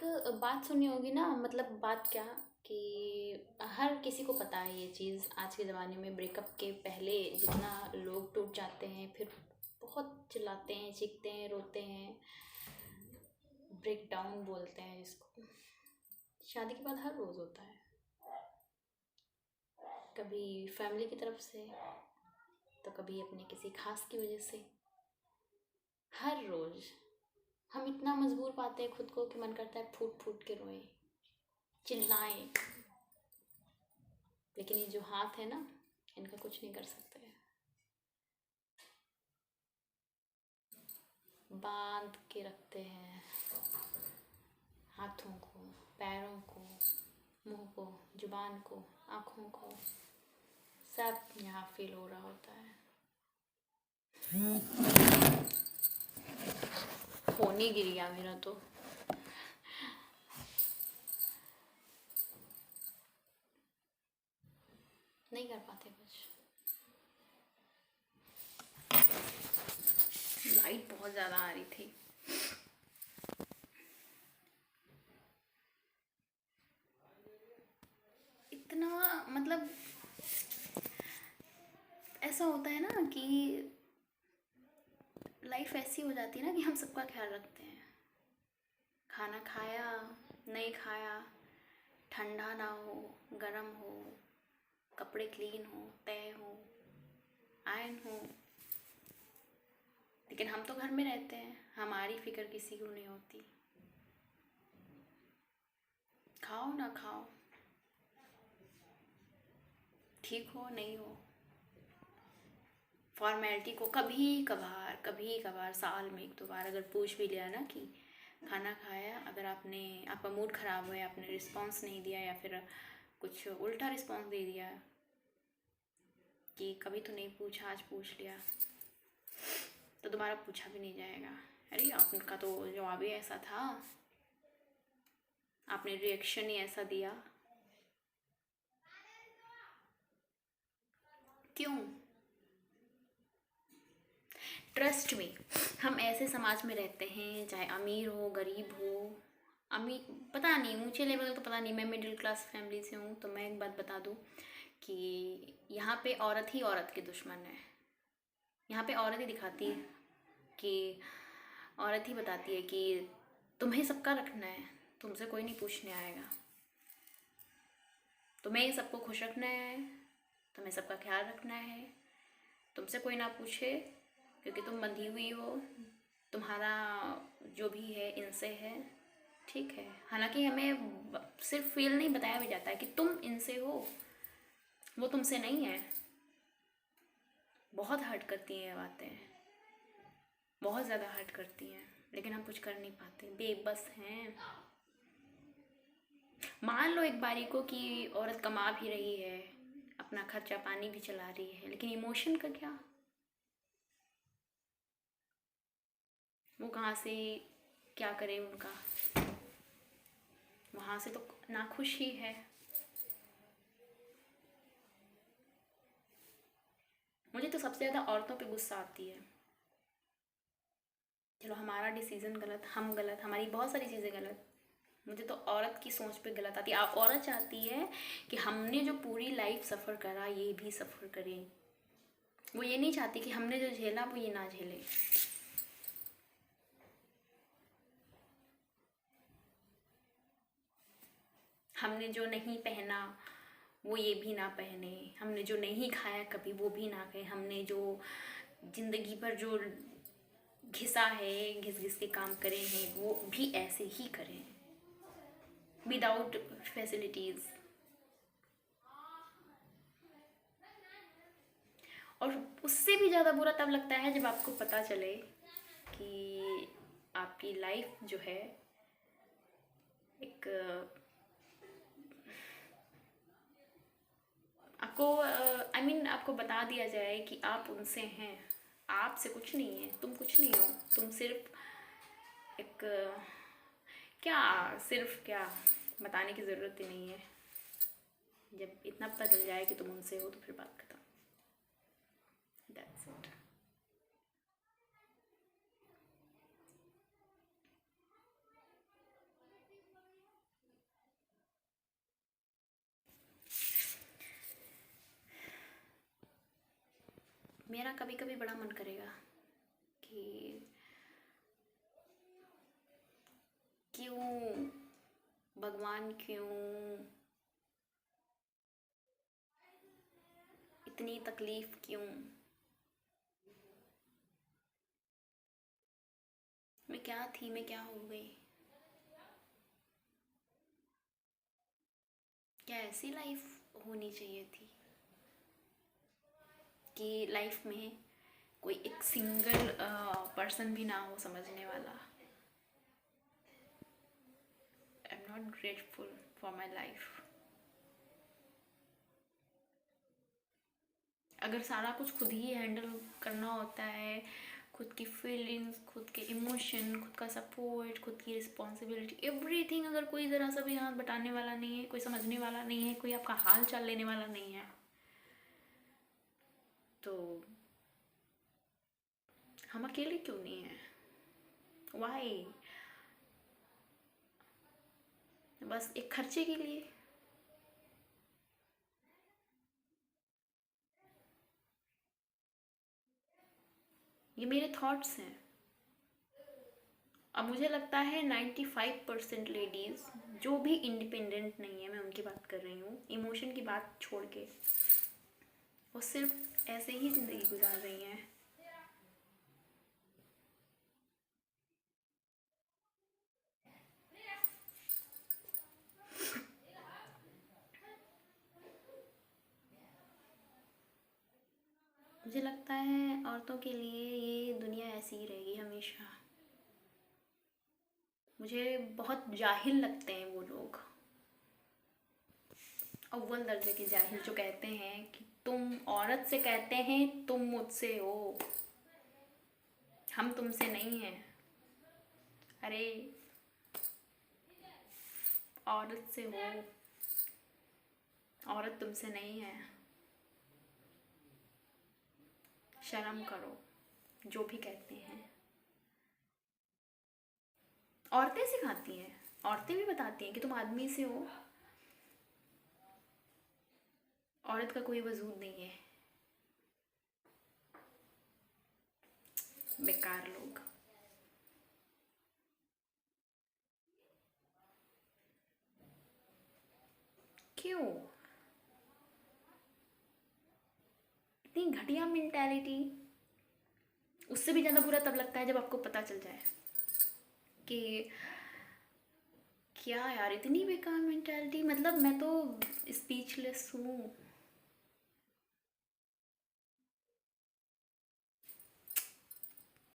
एक बात सुनी होगी ना, मतलब बात क्या कि हर किसी को पता है ये चीज़। आज के ज़माने में ब्रेकअप के पहले जितना लोग टूट जाते हैं, फिर बहुत चिल्लाते हैं, चीखते हैं, रोते हैं, ब्रेक डाउन बोलते हैं जिसको। शादी के बाद हर रोज़ होता है, कभी फैमिली की तरफ से तो कभी अपने किसी खास की वजह से। हर रोज़ हम इतना मजबूर पाते हैं खुद को कि मन करता है फूट फूट के रोएं, चिल्लाएं, लेकिन ये जो हाथ है ना, इनका कुछ नहीं कर सकते। बांध के रखते हैं हाथों को, पैरों को, मुंह को, जुबान को, आँखों को, सब यहाँ फील हो रहा होता है। फोन ही गिर गया मेरा तो। नहीं कर पाते कुछ। लाइट बहुत ज़्यादा आ रही थी। इतना मतलब ऐसा होता है ना कि लाइफ ऐसी हो जाती है ना कि हम सबका ख्याल रखते हैं। खाना खाया, नहीं खाया, ठंडा ना हो, गरम हो, कपड़े क्लीन हो, तय हो, आयरन हो, लेकिन हम तो घर में रहते हैं, हमारी फिक्र किसी को नहीं होती। खाओ ना खाओ, ठीक हो नहीं हो, फॉर्मेलिटी को कभी कभार साल में एक दो बार अगर पूछ भी लिया ना कि खाना खाया, अगर आपका मूड ख़राब हो या आपने रिस्पॉन्स नहीं दिया या फिर कुछ उल्टा रिस्पॉन्स दे दिया कि कभी तो नहीं पूछा आज पूछ लिया, तो दोबारा पूछा भी नहीं जाएगा। अरे आपका तो जवाब ही ऐसा था, आपने रिएक्शन ही ऐसा दिया, क्यों? ट्रस्ट में हम ऐसे समाज में रहते हैं, चाहे अमीर हो गरीब हो। अमीर पता नहीं, ऊंचे लेवल तो पता नहीं, मैं मिडिल क्लास फैमिली से हूँ, तो मैं एक बात बता दूँ कि यहाँ पे औरत ही औरत के दुश्मन है। यहाँ पे औरत ही दिखाती है कि औरत ही बताती है कि तुम्हें सबका रखना है, तुमसे कोई नहीं पूछने आएगा, तुम्हें सबको खुश रखना है, तुम्हें सबका ख्याल रखना है, तुमसे कोई ना पूछे क्योंकि तुम बंधी हुई हो, तुम्हारा जो भी है इनसे है, ठीक है। हालांकि हमें सिर्फ फील नहीं बताया भी जाता है कि तुम इनसे हो, वो तुमसे नहीं है। बहुत हर्ट करती हैं ये बातें, बहुत ज़्यादा हर्ट करती हैं, लेकिन हम कुछ कर नहीं पाते, बेबस हैं। मान लो एक बारी को कि औरत कमा भी रही है, अपना खर्चा पानी भी चला रही है, लेकिन इमोशन का क्या? वो कहाँ से क्या करे उनका, वहाँ से तो नाखुश ही है। मुझे तो सबसे ज़्यादा औरतों पे गुस्सा आती है। चलो हमारा डिसीज़न गलत, हम गलत, हमारी बहुत सारी चीज़ें गलत, मुझे तो औरत की सोच पे गलत आती है। औरत चाहती है कि हमने जो पूरी लाइफ सफ़र करा ये भी सफ़र करें, वो ये नहीं चाहती कि हमने जो झेला वो ये ना झेले। हमने जो नहीं पहना वो ये भी ना पहने, हमने जो नहीं खाया कभी वो भी ना खाए, हमने जो ज़िंदगी भर जो घिसा है, घिस घिस के काम करे हैं, वो भी ऐसे ही करें विदाउट फैसिलिटीज़। और उससे भी ज़्यादा बुरा तब लगता है जब आपको पता चले कि आपकी लाइफ जो है एक आपको आपको बता दिया जाए कि आप उनसे हैं, आपसे कुछ नहीं है, तुम कुछ नहीं हो, तुम सिर्फ एक क्या, सिर्फ क्या, बताने की ज़रूरत ही नहीं है। जब इतना पता चल जाए कि तुम उनसे हो तो फिर बात खत्म। That's it. मेरा कभी कभी बड़ा मन करेगा कि क्यों भगवान, क्यों इतनी तकलीफ, क्यों मैं क्या थी, मैं क्या हो गई? क्या ऐसी लाइफ होनी चाहिए थी कि लाइफ में कोई एक सिंगल पर्सन भी ना हो समझने वाला? I am not grateful for my life. अगर सारा कुछ खुद ही हैंडल करना होता है, खुद की फीलिंग्स, खुद के इमोशन, खुद का सपोर्ट, खुद की रिस्पॉन्सिबिलिटी, एवरीथिंग, अगर कोई ज़रा सा भी हाथ बटाने वाला नहीं है, कोई समझने वाला नहीं है, कोई आपका हाल चाल लेने वाला नहीं है, तो हम अकेले क्यों नहीं हैं? वाई? बस एक खर्चे के लिए? ये मेरे थॉट्स हैं। अब मुझे लगता है 95% लेडीज़ जो भी इंडिपेंडेंट नहीं है, मैं उनकी बात कर रही हूँ, इमोशन की बात छोड़ के, वो सिर्फ ऐसे ही ज़िंदगी गुजार रही हैं। मुझे लगता है औरतों के लिए ये दुनिया ऐसी ही रहेगी हमेशा। मुझे बहुत जाहिल लगते हैं वो लोग, अव्वल दर्जे के जाहिल, जो कहते हैं कि तुम औरत से कहते हैं तुम मुझसे हो, हम तुमसे नहीं हैं। अरे औरत से हो, औरत तुमसे नहीं है। शर्म करो, जो भी कहते हैं। औरतें सिखाती हैं, औरतें भी बताती हैं कि तुम आदमी से हो, औरत का कोई वजूद नहीं है। बेकार लोग। क्यों इतनी घटिया मेंटालिटी? उससे भी ज़्यादा बुरा तब लगता है जब आपको पता चल जाए कि क्या यार, इतनी बेकार मेंटालिटी। मतलब मैं तो स्पीचलेस हूँ।